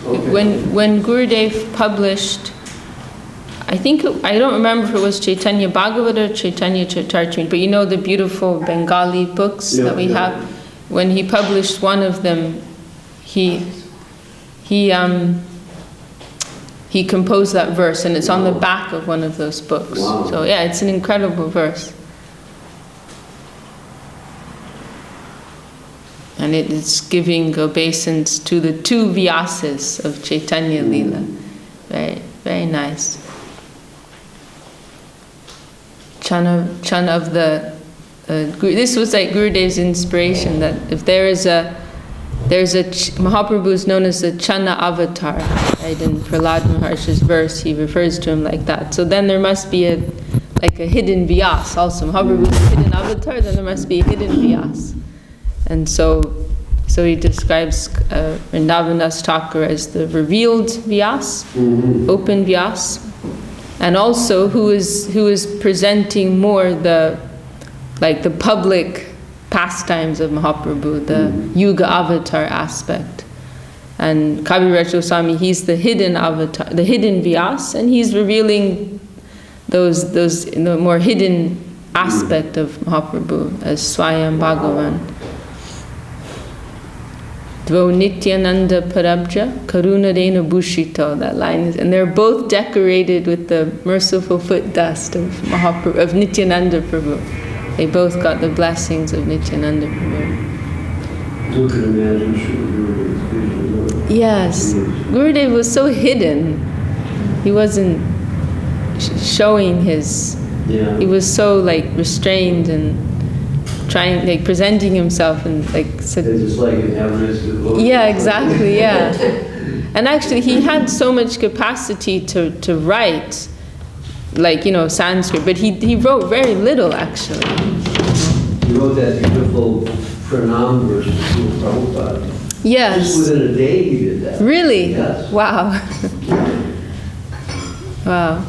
When Gurudev published, I don't remember if it was Chaitanya Bhagavata or Chaitanya-charitamrta, but you know the beautiful Bengali books that we have. When he published one of them, he composed that verse, and it's on the back of one of those books. Wow. So yeah, it's an incredible verse. And it is giving obeisance to the two Vyasas of Chaitanya Lila. Very, very nice. Chana of the this was like Gurudev's inspiration, that if there's a Mahaprabhu is known as the Chana avatar, right? In Prahlad Maharshi's verse, he refers to him like that. So then there must be a hidden Vyas also. Mahaprabhu is a hidden avatar, then there must be a hidden Vyas. And so he describes Vrindavan Thakur as the revealed Vyas, open Vyas, and also who is presenting more the public pastimes of Mahaprabhu, the Yuga avatar aspect. And Kaviraj Goswami, he's the hidden avatar, the hidden Vyas, and he's revealing those in the more hidden aspect of Mahaprabhu as Swayam Bhagavan. Dvo Nityananda Parabja Karunarena Bhushito, that line is, and they're both decorated with the merciful foot dust of Mahaprabhu, of Nityananda Prabhu. They both got the blessings of Nityananda Prabhu. You can imagine Gurudev's vision. Yes, Gurudev was so hidden. He wasn't showing his. Yeah. He was so restrained and trying, presenting himself and said. It's like an Everest devotion. Yeah, exactly. Yeah, and actually, he had so much capacity to write. Sanskrit, but he wrote very little actually. He wrote that beautiful pranam verse to Prabhupada. Yes. Just within a day he did that. Really? Yes. Wow. Wow.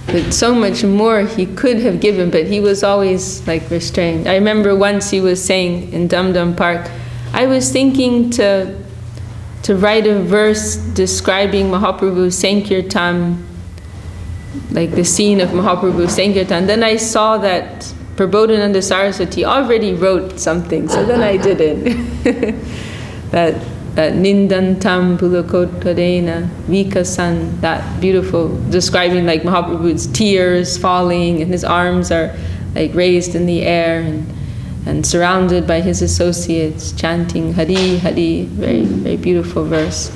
But so much more he could have given, but he was always restrained. I remember once he was saying in Dum Dum Park, I was thinking to write a verse describing Mahaprabhu's Sankirtan, the scene of Mahaprabhu's Sankirtan. Then I saw that Prabodhananda Saraswati already wrote something, so then I did it. that Nindantam Pulakottarena Vikasan, that beautiful, describing Mahaprabhu's tears falling and his arms are raised in the air and surrounded by his associates chanting Hari Hari, very, very beautiful verse.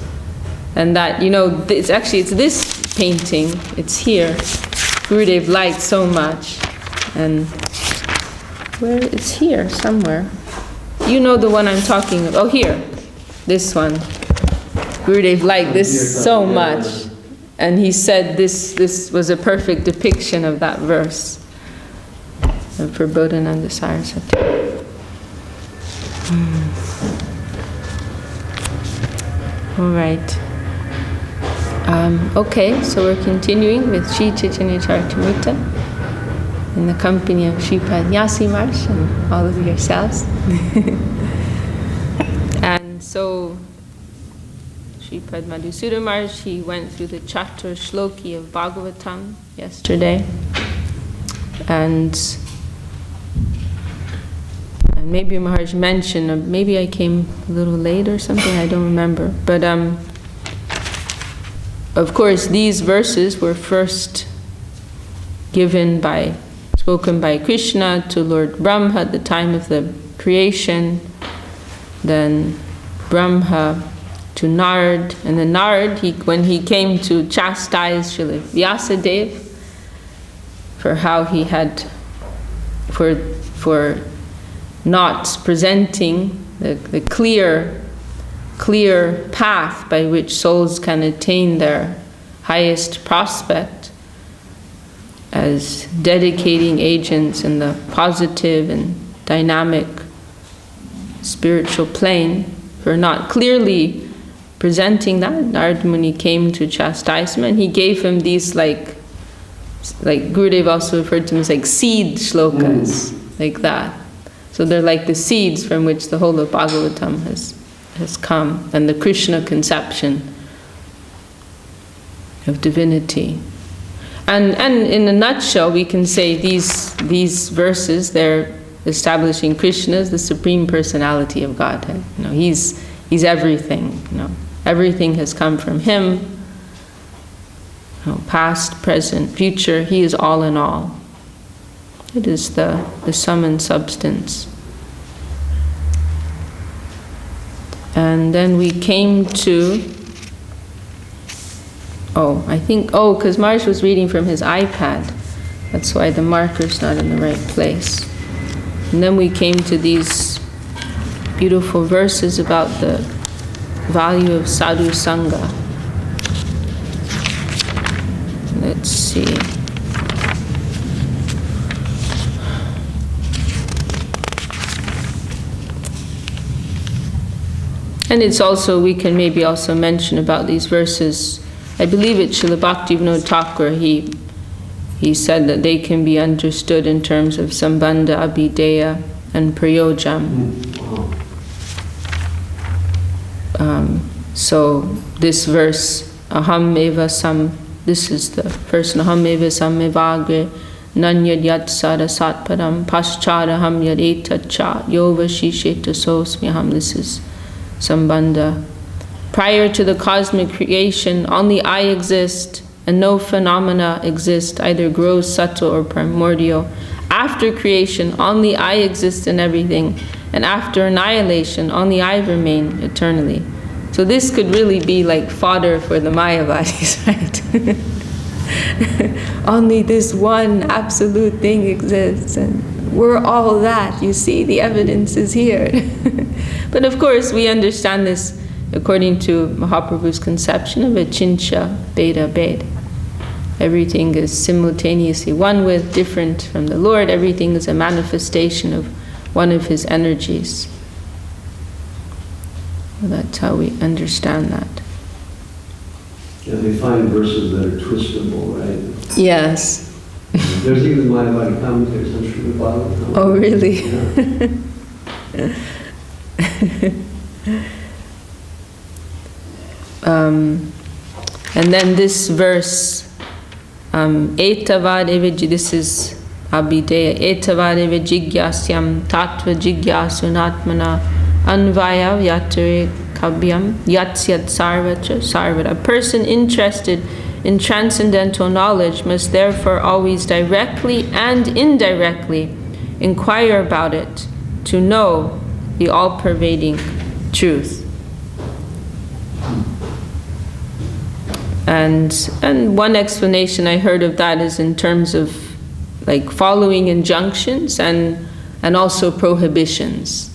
And that, it's this painting, it's here, Gurudev liked so much. And where, it's here somewhere. You know the one I'm talking about. Oh, here, this one. Gurudev liked this so much. And he said this was a perfect depiction of that verse. Of Prabodhananda Saraswati. All right. Okay, so we're continuing with Sri Chaitanya-charitamrta in the company of Sripad Nyasi Maharaj and all of yourselves. And so Sripad Madhusudana Maharaj, he went through the Chatur Shloki of Bhagavatam yesterday. And maybe Maharaj mentioned, maybe I came a little late or something, I don't remember. But of course, these verses were first spoken by Krishna to Lord Brahma at the time of the creation. Then Brahma to Narad, and then Narad, when he came to chastise Srila Vyasadeva for how he had, for not presenting the clear path by which souls can attain their highest prospect as dedicating agents in the positive and dynamic spiritual plane, for not clearly presenting that. Narad Muni came to chastise him, and he gave him these like Gurudev also referred to them as seed shlokas, like that. So they're like the seeds from which the whole of Bhagavatam has come, and the Krishna conception of divinity. And in a nutshell, we can say these verses, they're establishing Krishna as the Supreme Personality of Godhead. He's everything. Everything has come from him. Past, present, future. He is all in all. It is the sum and substance. And then we came to, because Marsh was reading from his iPad. That's why the marker's not in the right place. And then we came to these beautiful verses about the value of sadhu sangha. Let's see. And it's also, we can maybe also mention about these verses, I believe it's Srila Bhaktivinoda Thakur, he said that they can be understood in terms of Sambandha, Abhideya, and Prayojam. So this verse, Aham eva sam, this is the first, Aham eva sam evagre, nanyad yat sarasatparam, pascharaham yad etacha, yova shisheta sosmyaham. This is Sambandha. Prior to the cosmic creation, only I exist, and no phenomena exist, either gross, subtle, or primordial. After creation, only I exist in everything, and after annihilation, only I remain eternally. So this could really be like fodder for the Mayavadis, right? Only this one absolute thing exists, and we're all that. You see, the evidence is here. But of course, we understand this according to Mahaprabhu's conception of Achincha Beda Bed. Everything is simultaneously one with, different from the Lord. Everything is a manifestation of one of his energies. Well, that's how we understand that. Yeah, they find verses that are twistable, right? Yes. There's even Mayavadi commentaries on Srimad Bhagavatam. Oh, really? And then this verse, Etavad eva, this is Abhideya, Etavad eva jigyasyam tattva jigyasunatmana anvaya vyatare kabyam yatsyat sarvacha sarvata. A person interested in transcendental knowledge must therefore always directly and indirectly inquire about it to know the all-pervading truth. And one explanation I heard of that is in terms of like following injunctions and also prohibitions.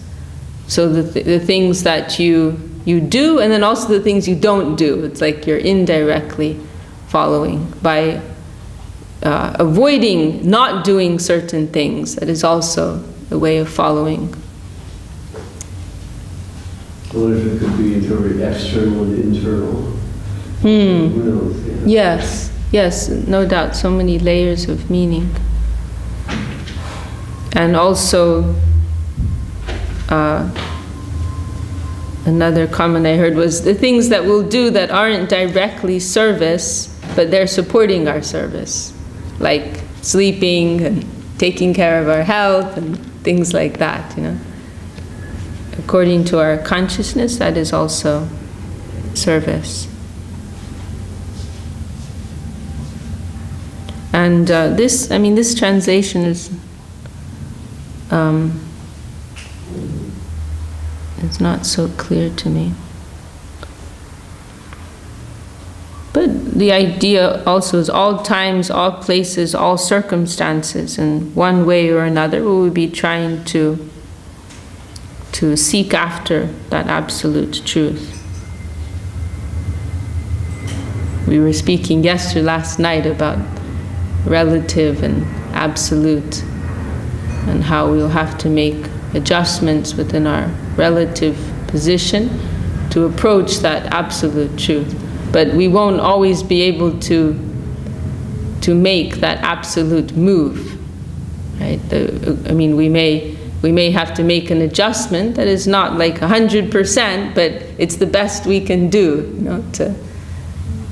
So the things that you do, and then also the things you don't do. It's like you're indirectly following by avoiding not doing certain things. That is also a way of following. I wonder if it could be interpreted external and internal. Who knows? Yeah. Yes, no doubt. So many layers of meaning. And also, another comment I heard was the things that we'll do that aren't directly service, but they're supporting our service, like sleeping and taking care of our health and things like that. According to our consciousness, that is also service. And this translation is it's not so clear to me. But the idea also is all times, all places, all circumstances, in one way or another, we will be trying to seek after that absolute truth. We were speaking last night about relative and absolute, and how we'll have to make adjustments within our relative position to approach that absolute truth. But we won't always be able to make that absolute move, right? We may we may have to make an adjustment that is not like 100%, but it's the best we can do, you know,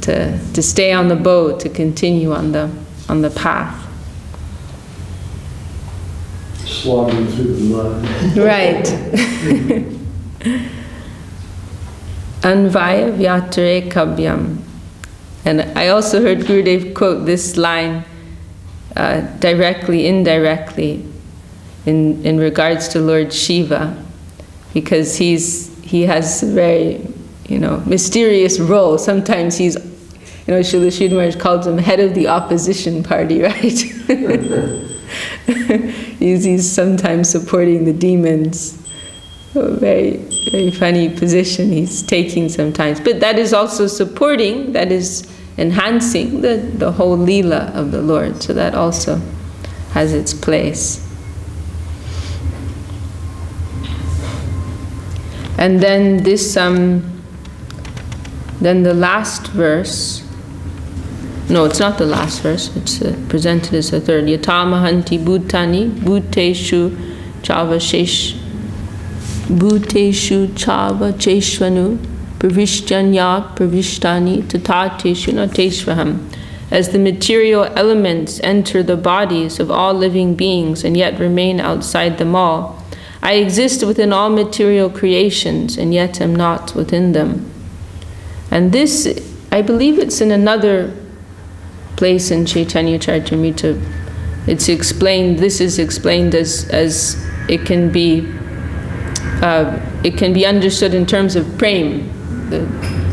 to stay on the boat, to continue on the path. Slogging through the mud. Right. Anvaya vyatare kabhyam. And I also heard Gurudev quote this line directly, indirectly, in regards to Lord Shiva, because he has a very, you know, mysterious role. Sometimes he's, you know, Srila Sridhar Maharaj calls him head of the opposition party, right? he's sometimes supporting the demons. A very, very funny position he's taking sometimes. But that is also supporting, that is enhancing the whole Leela of the Lord. So that also has its place. And then this, then the last verse, no, it's not the last verse, it's presented as the third. Yatamahanti bhutani bhuteshu chavashesh bhuteshu chava cheshvanu pravishtyanya pravishtani tatateshu nateshvaham. As the material elements enter the bodies of all living beings and yet remain outside them all, I exist within all material creations and yet am not within them. And this, I believe it's in another place in Chaitanya-charitamrta. It's explained, this is explained as it can be understood in terms of prem,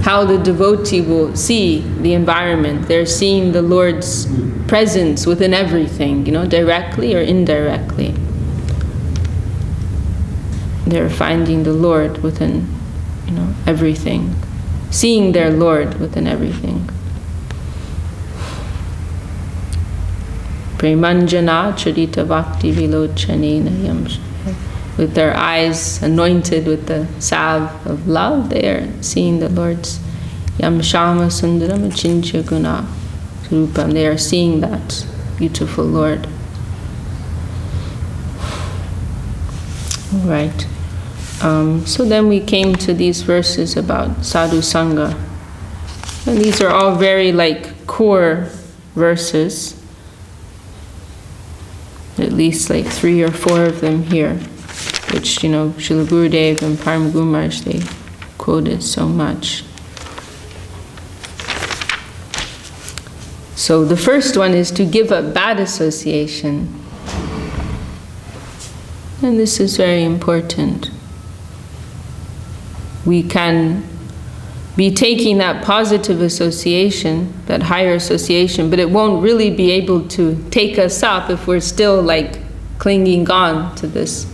how the devotee will see the environment. They're seeing the Lord's presence within everything, you know, directly or indirectly. They're finding the Lord within, you know, everything. Seeing their Lord within everything. Premanjana charita bhakti vilochanena yamsh. With their eyes anointed with the salve of love, they are seeing the Lord's yamshama sundaram achinchya guna rupam. They are seeing that beautiful Lord. All right. So then we came to these verses about sadhu sangha. And these are all very like core verses. At least like 3 or 4 of them here, which, you know, Srila Gurudev and Param Guru Maharaj, they quoted so much. So the first one is to give up bad association. And this is very important. We can be taking that positive association, that higher association, but it won't really be able to take us up if we're still like clinging on to this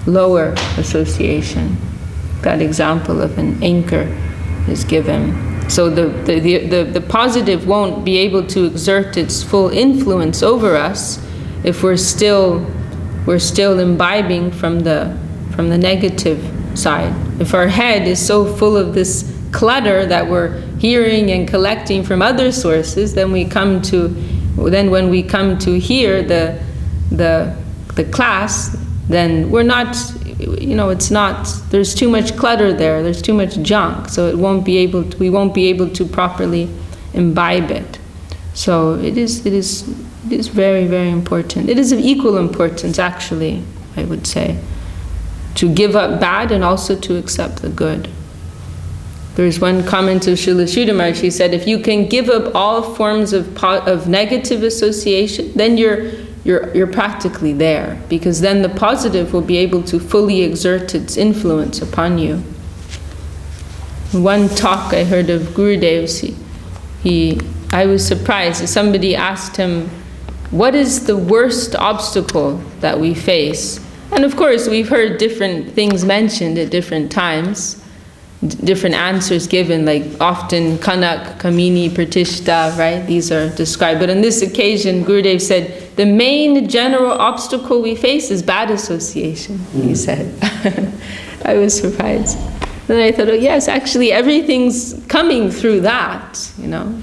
lower association. That example of an anchor is given. So the positive won't be able to exert its full influence over us if we're still imbibing from the negative side. If our head is so full of this clutter that we're hearing and collecting from other sources, then when we come to hear the class, then we're not, you know, it's not, there's too much clutter there, there's too much junk, so we won't be able to properly imbibe it. So it is very, very important. It is of equal importance, actually, I would say, to give up bad and also to accept the good. There's one comment of Srila Sridhar Maharaj. He said, if you can give up all forms of negative association, then you're practically there, because then the positive will be able to fully exert its influence upon you. One talk I heard of Gurudev's, I was surprised. Somebody asked him, what is the worst obstacle that we face? And of course, we've heard different things mentioned at different times, different answers given, like often Kanak, Kamini, Pratishta, right? These are described. But on this occasion, Gurudev said, the main general obstacle we face is bad association, he said. I was surprised. Then I thought, oh yes, actually everything's coming through that, you know.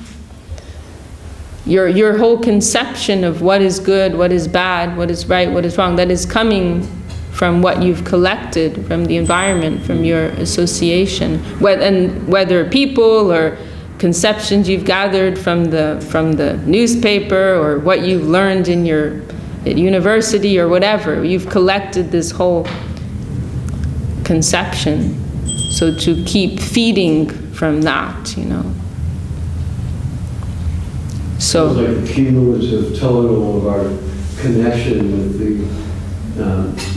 Your whole conception of what is good, what is bad, what is right, what is wrong, that is coming from what you've collected from the environment, from your association, whether people or conceptions you've gathered from the newspaper or what you've learned at university or whatever. You've collected this whole conception. So to keep feeding from that, So it's like the cumulative total of our connection with the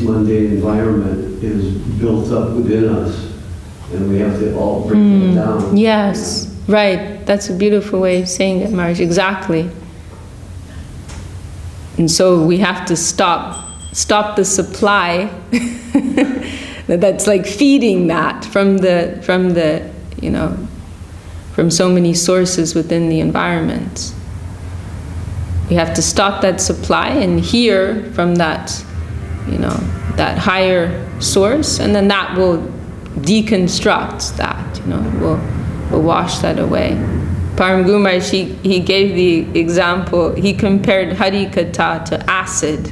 mundane environment is built up within us, and we have to all break that down. Yes, right. That's a beautiful way of saying it, Marge. Exactly. And so we have to stop the supply that's like feeding that from so many sources within the environment. We have to stop that supply and hear from that, that higher source, and then that will deconstruct that, will wash that away. Param Guru Maharaj, he gave the example, he compared Hari Katha to acid.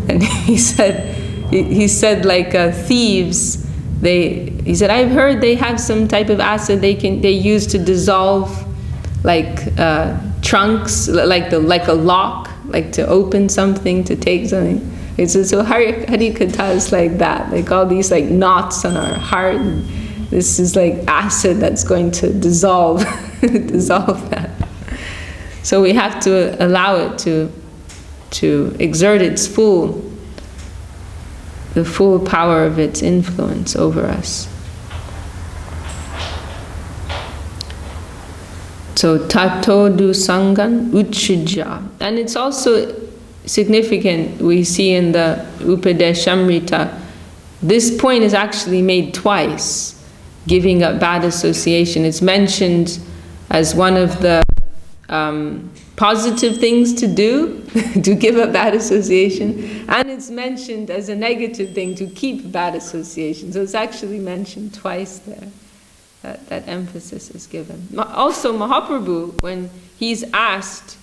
And he said like thieves, he said, I've heard they have some type of acid they use to dissolve like trunks, like a lock, like to open something, to take something. He said, so Hari Katha is like that, like all these like knots on our heart. This is like acid that's going to dissolve that. So we have to allow it to exert the full power of its influence over us. So tato du sangan uchija. And it's also significant, we see in the Upadeshamrita, this point is actually made twice, giving up bad association. It's mentioned as one of the positive things to do, to give up bad association, and it's mentioned as a negative thing to keep bad association. So it's actually mentioned twice there. That emphasis is given. Also Mahaprabhu, when he's asked,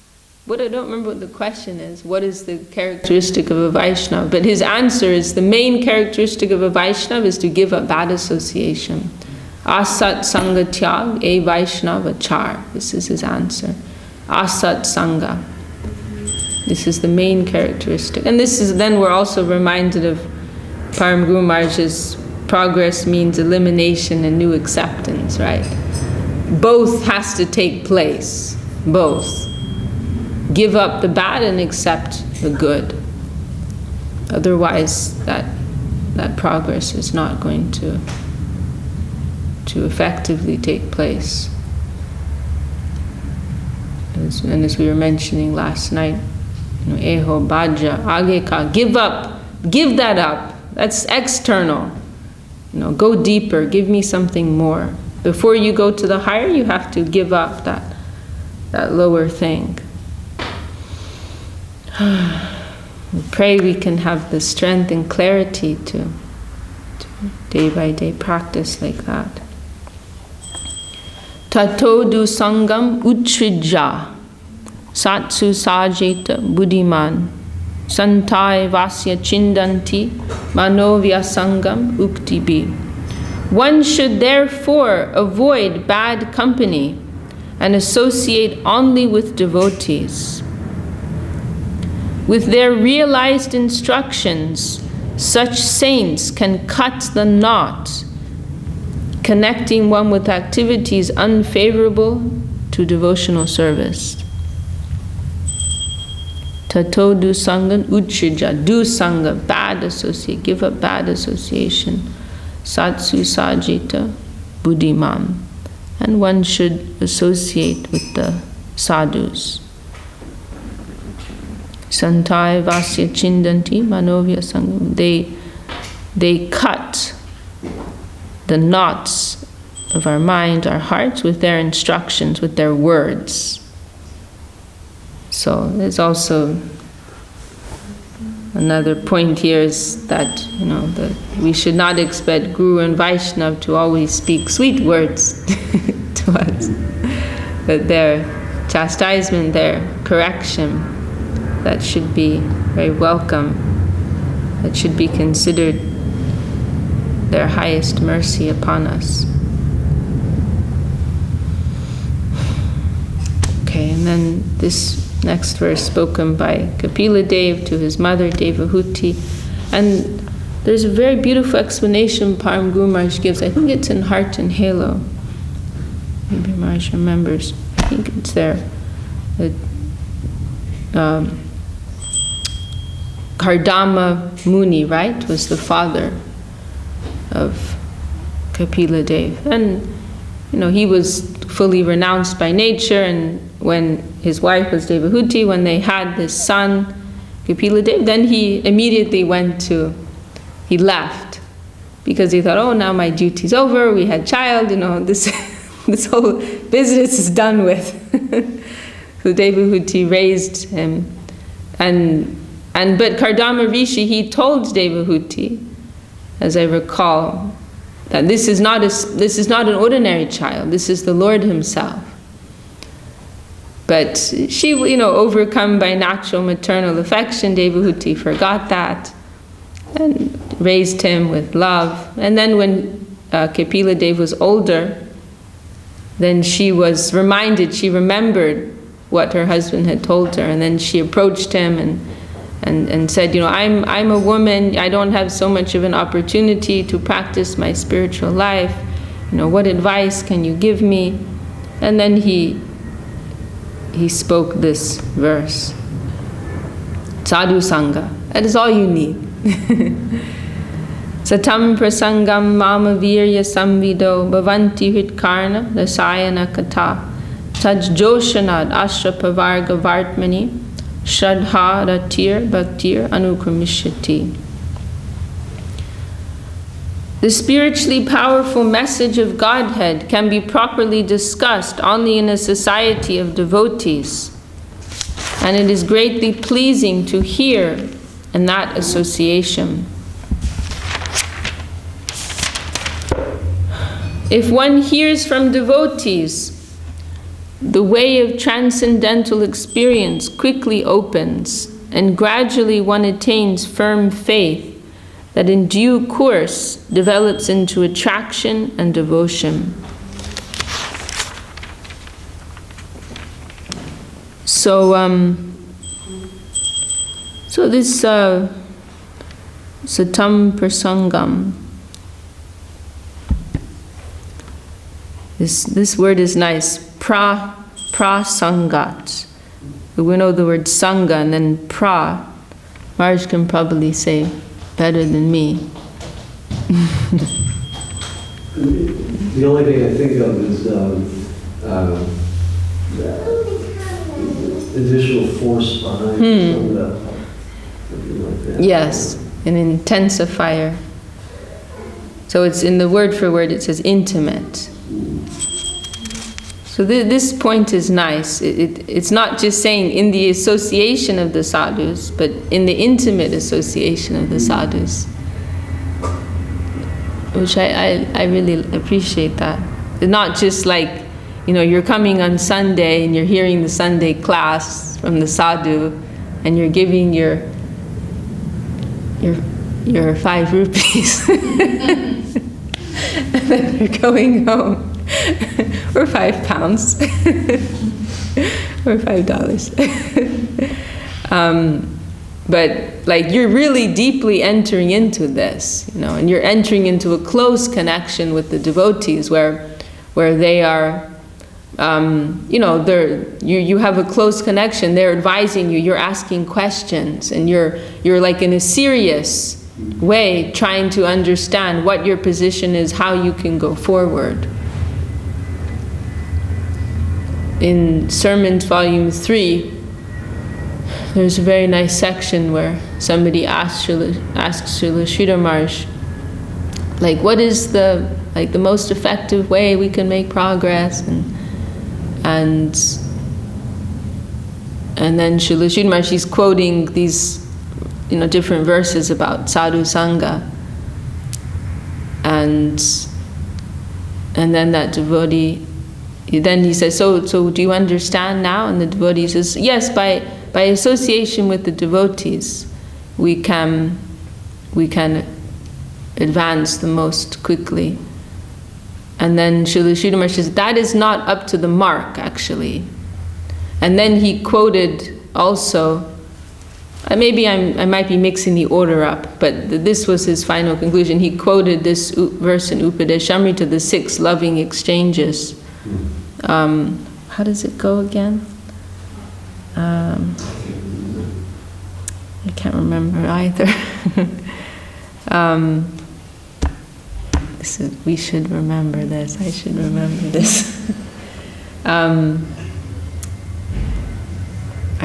I don't remember what the question is, what is the characteristic of a Vaishnava? But his answer is, the main characteristic of a Vaishnava is to give up bad association. Asat Sangha Tyag E Vaishnava Char. This is his answer. Asat Sangha. This is the main characteristic. And then we're also reminded of Param Guru Maharaj's progress means elimination and new acceptance, right? Both has to take place. Both. Give up the bad and accept the good. Otherwise, that progress is not going to effectively take place. And as we were mentioning last night, eho bhaja age ka, give that up. That's external. Go deeper, give me something more. Before you go to the higher, you have to give up that lower thing. We pray we can have the strength and clarity to day by day practice like that. Tato du sangam uchrija satsu sajeta buddhiman santai vasya chindanti manovya sangam uktibi. One should therefore avoid bad company and associate only with devotees. With their realized instructions, such saints can cut the knot, connecting one with activities unfavorable to devotional service. Tato du sangan uchrija, du sanga, bad associate, give up bad association. Satsu sajita buddhimam, and one should associate with the sadhus. Santai vasya chindanti manovya sangam. They cut the knots of our mind, our hearts, with their instructions, with their words. So there's also another point here is that we should not expect Guru and Vaishnava to always speak sweet words to us, but their chastisement, their correction, that should be very welcome that should be considered their highest mercy upon us. Okay, and then this next verse spoken by Kapila Dev to his mother Devahuti. And there's a very beautiful explanation Param Guru Maharaj gives. I think it's in Heart and Halo. Maybe Maharaj remembers. I think it's there. Kardama Muni, right, was the father of Kapila Dev. And, he was fully renounced by nature, and when his wife was Devahuti, when they had this son, Kapila Dev, then he immediately he left, because he thought, oh, now my duty's over, we had child, this this whole business is done with. So Devahuti raised him, but Kardama Rishi, he told Devahuti, as I recall, that this is not an ordinary child, this is the Lord himself. But she, overcome by natural maternal affection, Devahuti forgot that and raised him with love. And then when Kapila Dev was older, then she remembered what her husband had told her, and then she approached him and said, I'm a woman, I don't have so much of an opportunity to practice my spiritual life, what advice can you give me? And then he spoke this verse, Sadhu Sangha, that is all you need. Satam prasangam mama virya samvido bhavanti hitkarna rasayana kata taj joshanad ashrapavarga vartmani shraddha ratir bhaktir anukramishati. The spiritually powerful message of Godhead can be properly discussed only in a society of devotees, and it is greatly pleasing to hear in that association. If one hears from devotees, the way of transcendental experience quickly opens, and gradually one attains firm faith that in due course develops into attraction and devotion. So this Satam Prasangam, this word is nice, prasangat. We know the word sangha, and then pra. Maharaj can probably say better than me. The only thing I think of is additional force behind sangha. Like that. Yes, an intensifier. So it's in the word for word, it says intimate. So this point is nice. It's not just saying in the association of the sadhus, but in the intimate association of the sadhus. Which I really appreciate that. It's not just like, you're coming on Sunday and you're hearing the Sunday class from the sadhu and you're giving your 5 rupees. And then you're going home. Or £5. Or $5. But like you're really deeply entering into this, and you're entering into a close connection with the devotees where they are, you have a close connection. They're advising you. You're asking questions, and you're like in a serious way trying to understand what your position is, how you can go forward. In Sermons, Volume 3, there's a very nice section where somebody asks Srila Sridhar Maharaj, like, what is the most effective way we can make progress? And then Srila Sridhar Maharaj, he's quoting these, different verses about sadhu sangha, and then that devotee. Then he says, so do you understand now? And the devotee says, yes, by association with the devotees, we can we can advance the most quickly. And then Srila Sridhar Maharaj says, that is not up to the mark, actually. And then he quoted also, maybe I might be mixing the order up, but this was his final conclusion. He quoted this verse in Upadeshamrita, the 6 loving exchanges. How does it go again? I can't remember either. We should remember this. I should remember this. I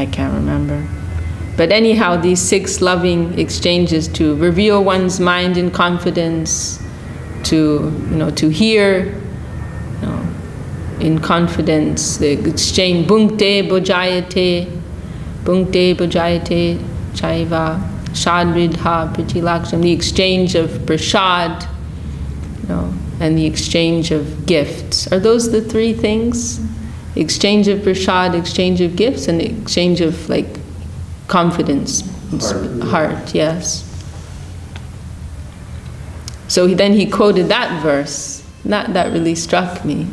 can't remember. But anyhow, these 6 loving exchanges to reveal one's mind in confidence, to hear, in confidence, the exchange, bhunkte bhujayate chaiva, shadridha pratilaksham, the exchange of prasad, and the exchange of gifts. Are those the 3 things? Exchange of prasad, exchange of gifts, and exchange of confidence, heart, yes. So then he quoted that verse. That really struck me,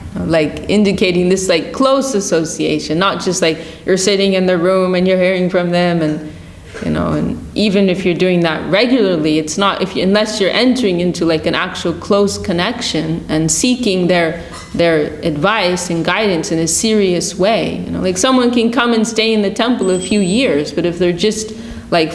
indicating this close association, not just you're sitting in the room and you're hearing from them, and even if you're doing that regularly, it's not unless you're entering into an actual close connection and seeking their advice and guidance in a serious way. Someone can come and stay in the temple a few years, but if they're just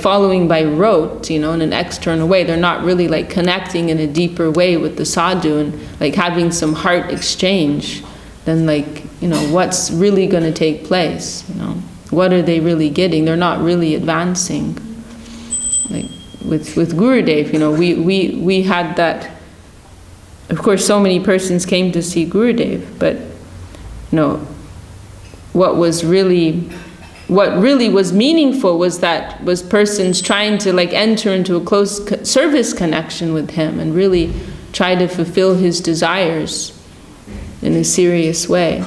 following by rote, in an external way, they're not really connecting in a deeper way with the sadhu and having some heart exchange, then what's really going to take place? What are they really getting? They're not really advancing. With Gurudev, we had that. Of course, so many persons came to see Gurudev, but what really was meaningful was persons trying to enter into a close service connection with him and really try to fulfill his desires in a serious way.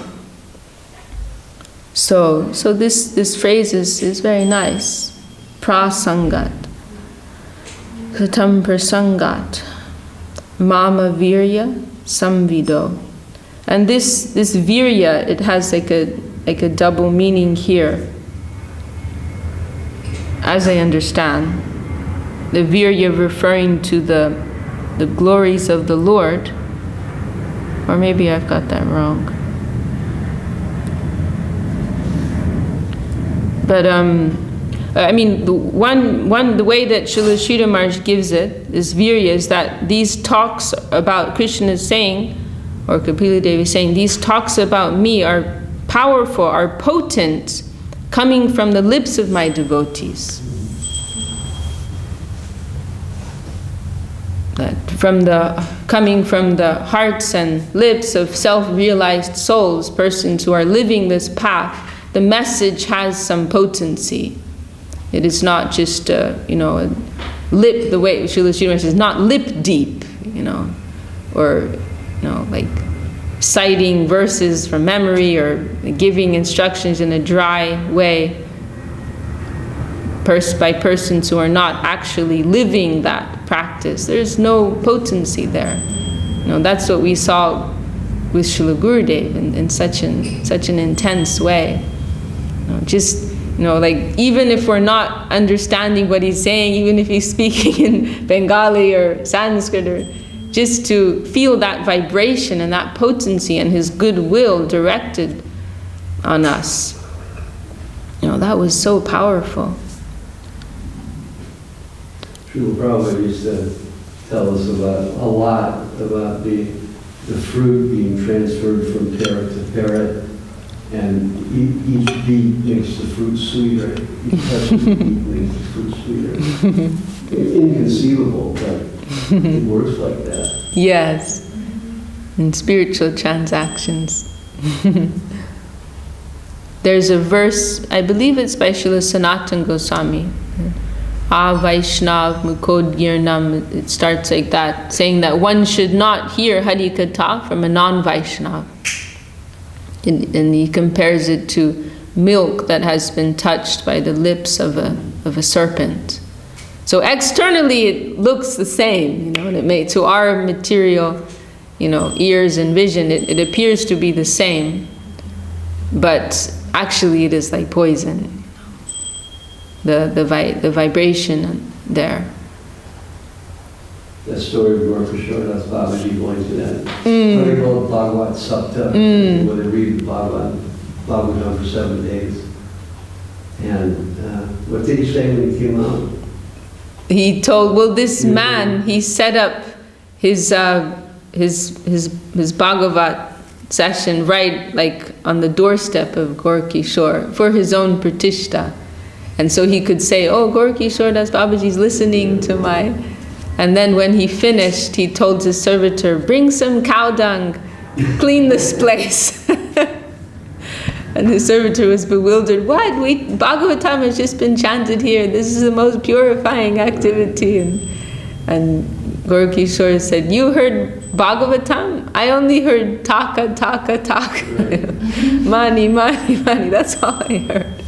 So this phrase is very nice. Prasangat, satam prasangat, mama virya samvido. And this virya, it has a double meaning here, as I understand. The virya referring to the glories of the Lord, or maybe I've got that wrong. But the way that Srila Sridhar Maharaj gives it, this virya, is that these talks about Krishna is saying, or Kapila Devi is saying, these talks about me are powerful, are potent, coming from the lips of my devotees. Coming from the hearts and lips of self-realized souls, persons who are living this path, the message has some potency. It is not just a lip, the way Srila Sridhar says, not lip deep, or citing verses from memory or giving instructions in a dry way by persons who are not actually living that practice. There's no potency there. That's what we saw with Srila Gurudev in such an intense way. Even if we're not understanding what he's saying, even if he's speaking in Bengali or Sanskrit, or just to feel that vibration and that potency and his goodwill directed on us, that was so powerful. Srila Prabhupada used to tell us a lot about the fruit being transferred from parrot to parrot, and each beat makes the fruit sweeter. Each touch of the beat makes the fruit sweeter. Inconceivable, but it works like that. Yes, in spiritual transactions. There's a verse, I believe it's by Srila Sanatana Goswami, A Vaishnav Mukodgirnam, it starts like that, saying that one should not hear Hari Katha from a non-Vaishnav. And he compares it to milk that has been touched by the lips of a serpent. So externally it looks the same, you know, and it may, to our material, you know, ears and vision, it appears to be the same, but actually it is like poison. The vibration there. That story of Vishakha Dasi Babaji going to that what they call Bhagavad Sapta, where they read the Bhagavatam for 7 days. And what did he say when he came out? He told, well, this man, he set up his Bhagavat session right like on the doorstep of Gorky Shore for his own pratishtha. And so he could say, oh, Gorky Shore Das Babaji's listening to my... And then when he finished, he told his servitor, bring some cow dung, clean this place. And his servitor was bewildered. What? Bhagavatam has just been chanted here. This is the most purifying activity. And Gorky Shore said, you heard Bhagavatam? I only heard taka, taka, taka. Right. Mani, mani, mani. That's all I heard.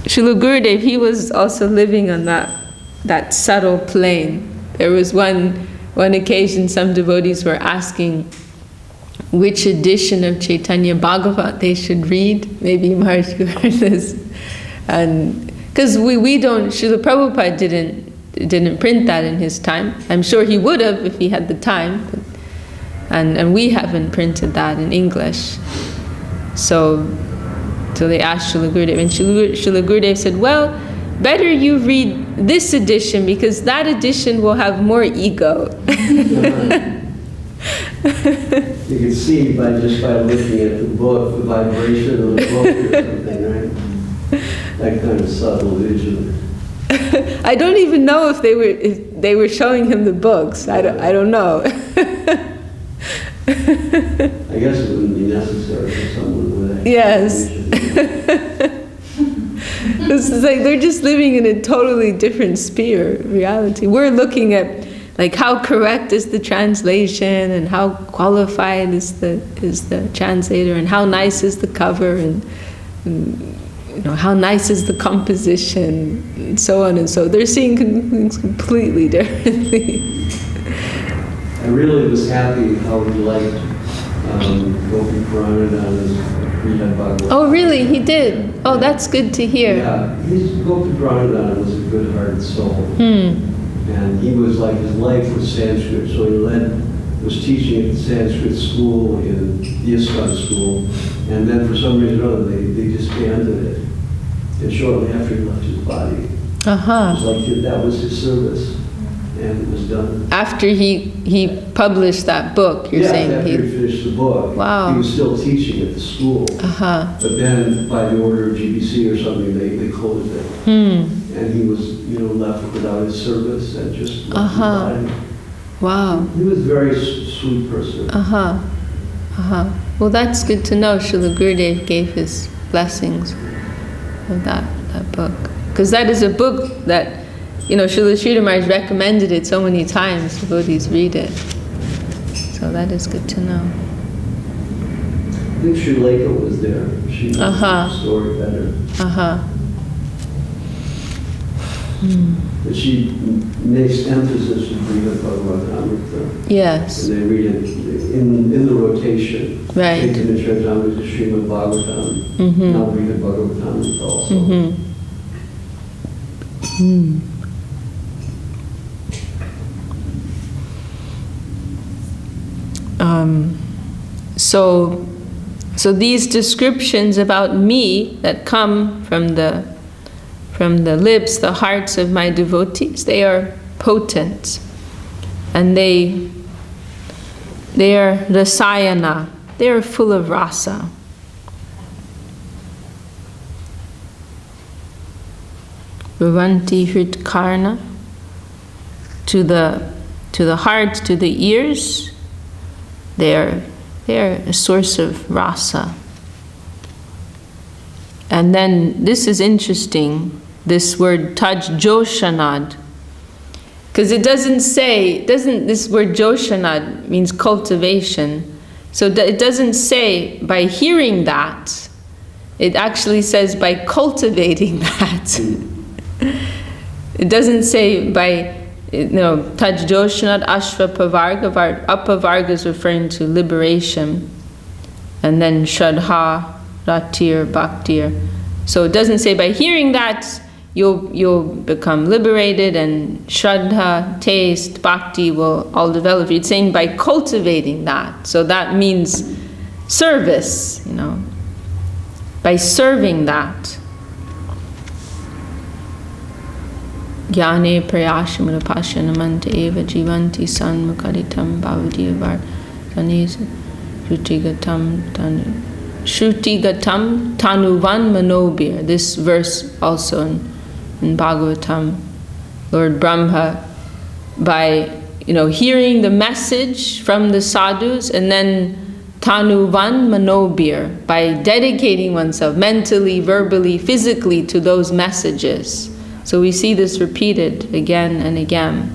Srila Gurudev, he was also living on that subtle plane. There was one occasion some devotees were asking which edition of Chaitanya Bhagavat they should read. Maybe Maharaj, you heard this. And because we don't, Srila Prabhupada didn't print that in his time. I'm sure he would have if he had the time. And we haven't printed that in English. So they asked Srila Gurudev, and Srila Gurudev said, well, better you read this edition because that edition will have more ego. You can see by looking at the book, the vibration of the book or something, right? That kind of subtle vision. I don't even know if they were showing him the books. I don't know. I guess it wouldn't be necessary for someone with that. Yes. It's like they're just living in a totally different sphere, reality. We're looking at like how correct is the translation and how qualified is the translator and how nice is the cover and you know how nice is the composition and so on and so. They're seeing things completely differently. I really was happy how he liked Gopi Pranadana's Brihad Bhagavatam. Oh, really? He did? Oh, that's good to hear. Yeah, Gopi Pranadana was a good-hearted soul. And he was like, his life was Sanskrit, so he was teaching at the Sanskrit school in the ISKCON school, and then for some reason or other they disbanded it. And shortly after he left his body, it was like that was his service, and it was done. After he published that book, you're saying? After he finished the book. Wow. He was still teaching at the school. But then, by the order of GBC or something, they closed it. And he was, left without his service and just left his body. Wow. He was a very sweet person. Well, that's good to know. Srila Gurudev gave his blessings of that book. Because that is a book that, Srila Sridhar Maharaj recommended it so many times. Devotees read it. So that is good to know. I think Sri Lekha was there. She knows the story better. But she makes emphasis on Brihad Bhagavatamrta. Yes. And they read it in the rotation. Right. Chaitanya-charitamrta is Srimad Bhagavatam. Now Brihad Bhagavatamrta also. So these descriptions about me that come from the lips, the hearts of my devotees, they are potent, and they are rasayana. They are full of rasa. Bhavanti hritkarna, to the heart, to the ears, they are a source of rasa. And then this is interesting, this word taj joshanad, because this word joshanad means cultivation. So it doesn't say by hearing that It actually says by cultivating that. It doesn't say by, Tajjoshanat Ashva Pavarga. Apavarga is referring to liberation. And then Shraddha, Ratir, Bhaktir. So it doesn't say by hearing that you'll become liberated, and Shraddha, taste, Bhakti will all develop. It's saying by cultivating that. So that means service, by serving that. Jnane prayashamurapasyanamanta eva jivanti sanmukaritam bhavadiyavar tanesa Shruti-gatam tanuvan manobir. This verse also in Bhagavatam, Lord Brahma, by hearing the message from the sadhus, and then tanuvan manobir, by dedicating oneself mentally, verbally, physically to those messages. So we see this repeated again and again.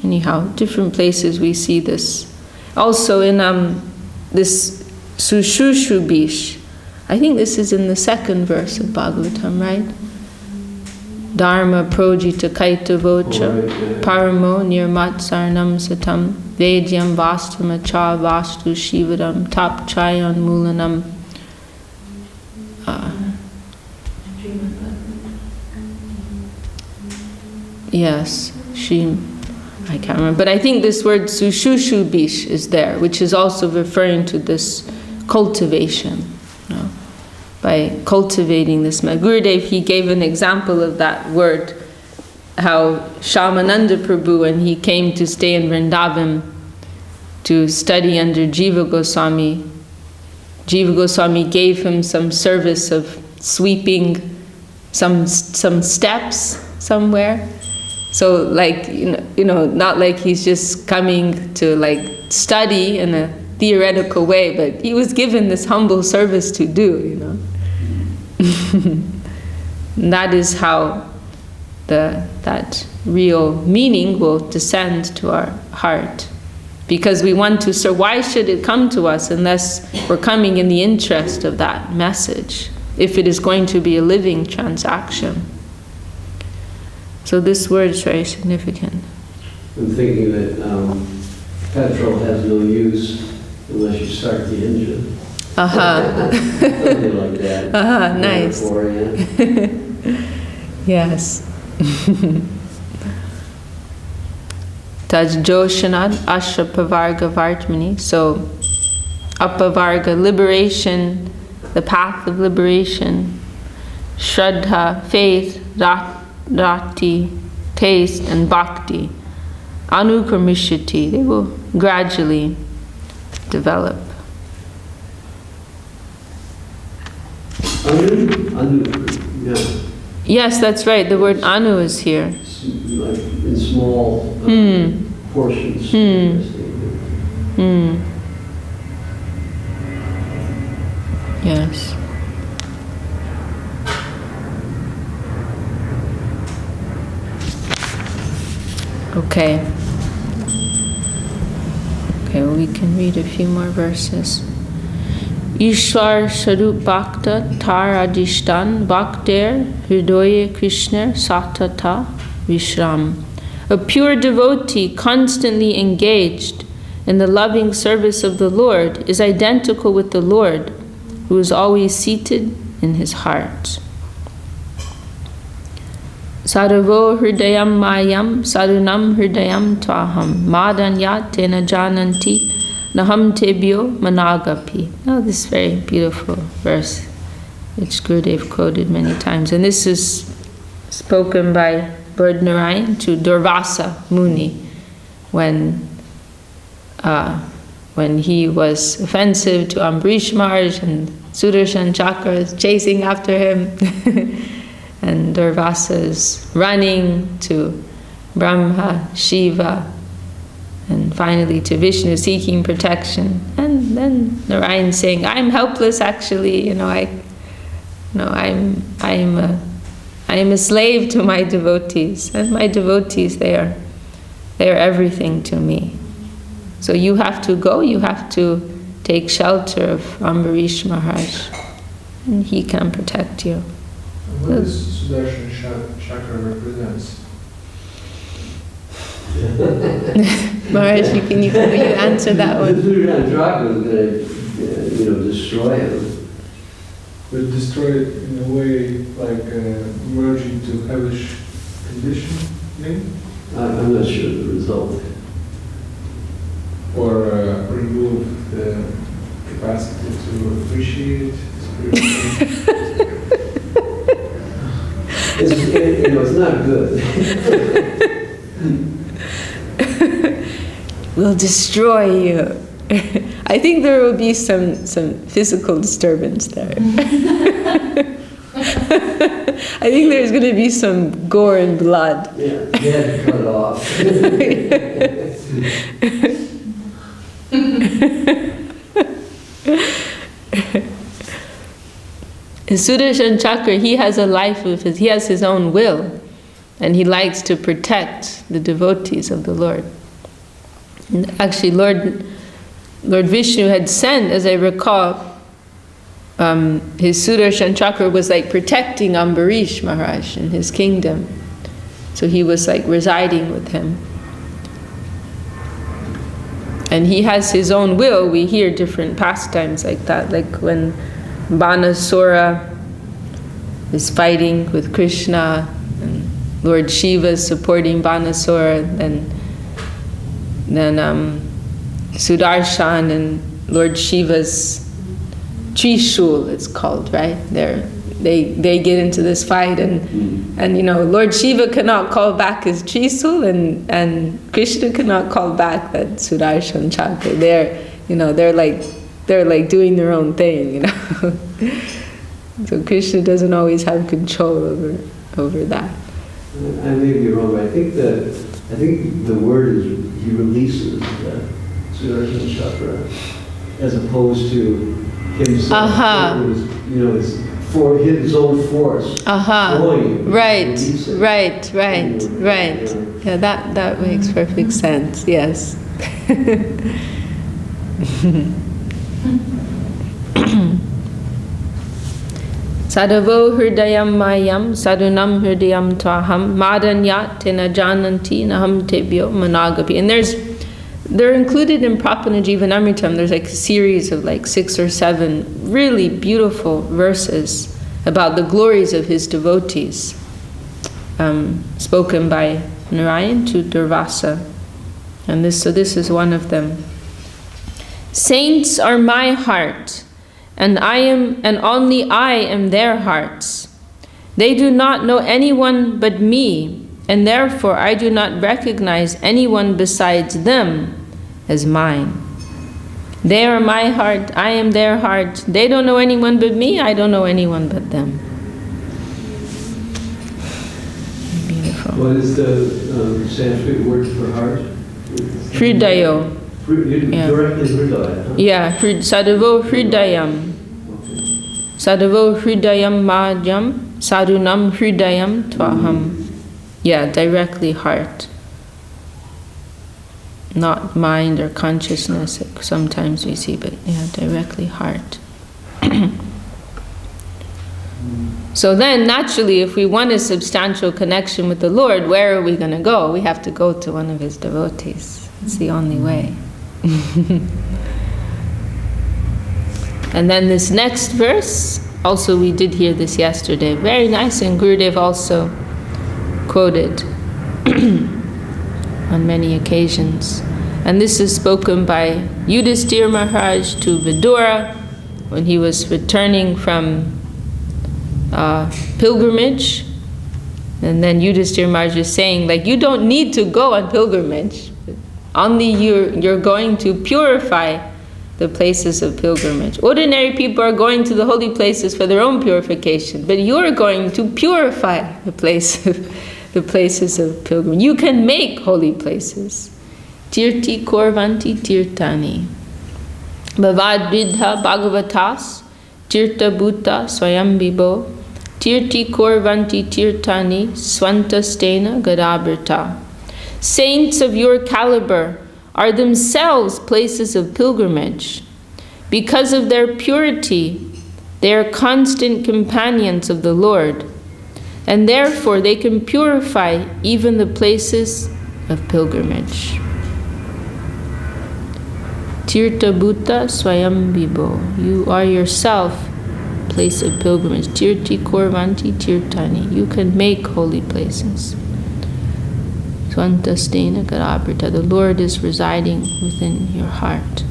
Anyhow, different places we see this. Also in this Sushushubish, I think this is in the second verse of Bhagavatam, right? Dharma projita kaita vocha paramo nirmatsarnam satam vedyam vastamacha vastu shivadam tap chayan mulanam. Yes, I can't remember, but I think this word sushushubish is there, which is also referring to this cultivation. By cultivating this. Gurudev, he gave an example of that word, how Shyamananda Prabhu, when he came to stay in Vrindavan to study under Jiva Goswami gave him some service of sweeping some steps somewhere. So not like he's just coming to study in a theoretical way, but he was given this humble service to do, And that is how that real meaning will descend to our heart. Because we want to serve. Why should it come to us unless we're coming in the interest of that message, if it is going to be a living transaction? So this word is very significant. I'm thinking that petrol has no use unless you start the engine. Something like that. Nice. Yes. Tajjoshanad Ashapavarga Vartmani. So, Apavarga, liberation, the path of liberation. Shraddha, faith, Rati, taste, and Bhakti. Anukarmishati, they will gradually develop. Anu, yeah. Yes, that's right. The word anu is here. Like in small portions. Yes. Okay. Okay, well, we can read a few more verses. Ishwar Sarup Bhakta Tar Adishtan Bhakter Hridoye Krishna Satata Vishram. A pure devotee constantly engaged in the loving service of the Lord is identical with the Lord, who is always seated in his heart. Saravo Hridayam Mayam Sarunam Hridayam Tvaham Madanyat Tena Jananti Naham Tebyo Managapi. Now this very beautiful verse, which Gurudev quoted many times. And this is spoken by Lord Narayan to Durvasa Muni when he was offensive to Ambarish Maharaj and Sudarshan Chakra is chasing after him. And Durvasa is running to Brahma, Shiva, and finally to Vishnu, seeking protection. And then Narayan saying, "I'm helpless. Actually, I'm a slave to my devotees, and my devotees, they They're everything to me. So you have to go, you have to take shelter of Ambarish Maharaj, and he can protect you. What does Sudarshan Chakra represents? Maharaj, you answer that The one. Sudarshan Chakra is going to, destroy him. But destroy it in a way like merge into hellish conditioning? I'm not sure of the result. Or remove the capacity to appreciate spiritual. It's not good. Will destroy you. I think there will be some physical disturbance there. I think there's going to be some gore and blood. Yeah, head cut off. In Sudarshan Chakra, he has a life of his, he has his own will, and he likes to protect the devotees of the Lord. And actually, Lord Vishnu had sent, as I recall, his Sudarshan Chakra was like protecting Ambarish Maharaj in his kingdom. So he was like residing with him. And he has his own will. We hear different pastimes like that, like when Banasura is fighting with Krishna, and Lord Shiva is supporting Banasura, then Sudarshan and Lord Shiva's Trishul, it's called, right? They get into this fight, and Lord Shiva cannot call back his Trishul, and Krishna cannot call back that Sudarshan Chakra. They're like doing their own thing, So Krishna doesn't always have control over that. I may be wrong, but I think the word is he releases the Sudarshan Chakra, as opposed to himself. It's for his own force. Right. Yeah, that makes perfect sense. Yes. Sadhavo hridayam mayam sadhunam hridayam tvaham madanyat tena jananti naham tebyo managapi. And they're included in Prapanajivanamritam. There's like a series of like 6 or 7 really beautiful verses about the glories of his devotees, spoken by Narayan to Durvasa. And this is one of them. Saints are my heart, and only I am their hearts. They do not know anyone but me, and therefore I do not recognize anyone besides them as mine. They are my heart, I am their heart. They don't know anyone but me, I don't know anyone but them. Beautiful. What is the Sanskrit word for heart? Hridayo. Directly hridaya. Huh? Yeah, sadhavo hridayam. Sadhavo hridayam madhyam, sadhunam hridayam tvaham. Yeah, directly heart. Not mind or consciousness, like sometimes we see, but yeah, directly heart. So then, naturally, if we want a substantial connection with the Lord, where are we going to go? We have to go to one of his devotees. It's the only way. And then this next verse, also we did hear this yesterday, very nice, and Gurudev also quoted on many occasions. And this is spoken by Yudhisthira Maharaj to Vidura when he was returning from pilgrimage. And then Yudhisthira Maharaj is saying, like, you don't need to go on pilgrimage. Only you're going to purify the places of pilgrimage. Ordinary people are going to the holy places for their own purification, but you're going to purify the places of pilgrimage. You can make holy places. Tirti korvanti tirtani. Bhavad vidha bhagavatas tirta bhuta swayam bibo. Tirti korvanti tirtani swantastena gadabrita. Saints of your caliber are themselves places of pilgrimage. Because of their purity, they are constant companions of the Lord, and therefore they can purify even the places of pilgrimage. Tirtha Bhuta Swayam Vibho. You are yourself place of pilgrimage. Tirti Korvanti Tirtani. You can make holy places. Swantastena Karabrita. The Lord is residing within your heart.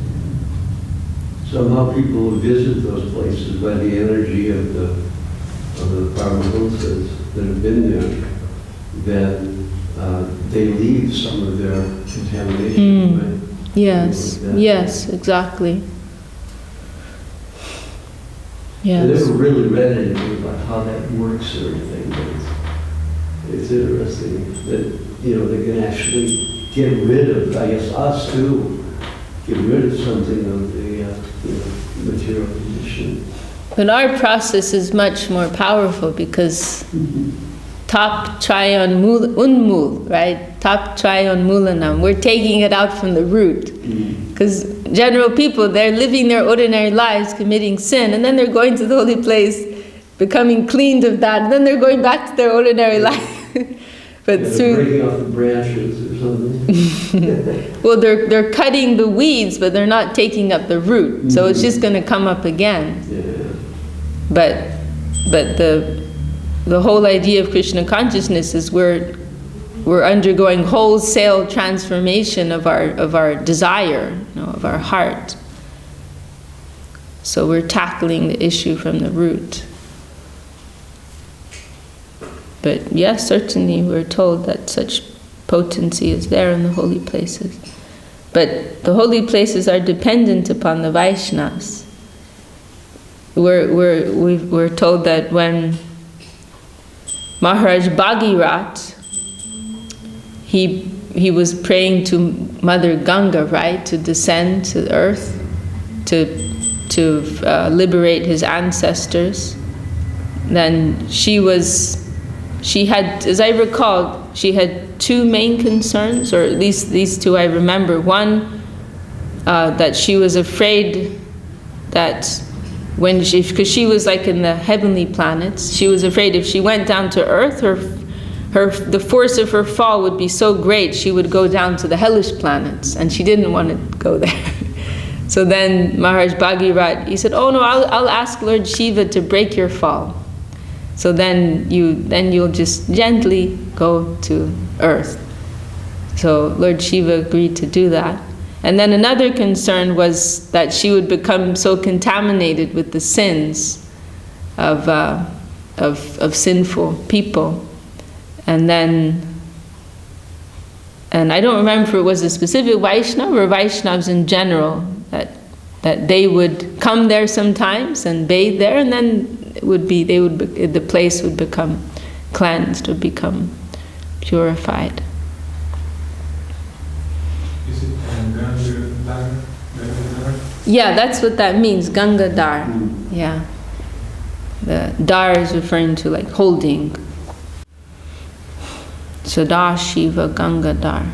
Somehow people visit those places by the energy of the Paramahamsas that have been there, that they leave some of their contamination, right? Yes, Like yes, exactly. I Yes. never really read anything about how that works or anything, but it's interesting that, they can actually get rid of, I guess, us too, get rid of something of the material condition. But our process is much more powerful because Tap Trayan Unmul, right? Tap Trayan Mulanam. We're taking it out from the root. Because general people, they're living their ordinary lives, committing sin, and then they're going to the holy place, becoming cleaned of that, and then they're going back to their ordinary life. But They're breaking off the branches or something. well, they're cutting the weeds, but they're not taking up the root. So it's just going to come up again. Yeah. But the whole idea of Krishna consciousness is we're undergoing wholesale transformation of our desire, of our heart. So we're tackling the issue from the root. But yes, certainly we're told that such potency is there in the holy places. But the holy places are dependent upon the Vaishnavas. We're told that when Maharaj Bhagirat, he was praying to Mother Ganga, right, to descend to the earth, to liberate his ancestors. Then she had, as I recall, she had two main concerns, or at least these two I remember. One, that she was afraid that because she was like in the heavenly planets, she was afraid if she went down to earth, the force of her fall would be so great she would go down to the hellish planets, and she didn't want to go there. So then Maharaj Bhagirat, he said, "Oh no, I'll ask Lord Shiva to break your fall. So then you'll just gently go to earth." So Lord Shiva agreed to do that. And then another concern was that she would become so contaminated with the sins of sinful people. And I don't remember if it was a specific Vaishnava or Vaishnavas in general, that they would come there sometimes and bathe there, and then the place would become cleansed, would become purified. Is it Gangadhar? Yeah, that's what that means, Gangadhar. Yeah. The Dar is referring to like holding. Sadashiva Gangadhar.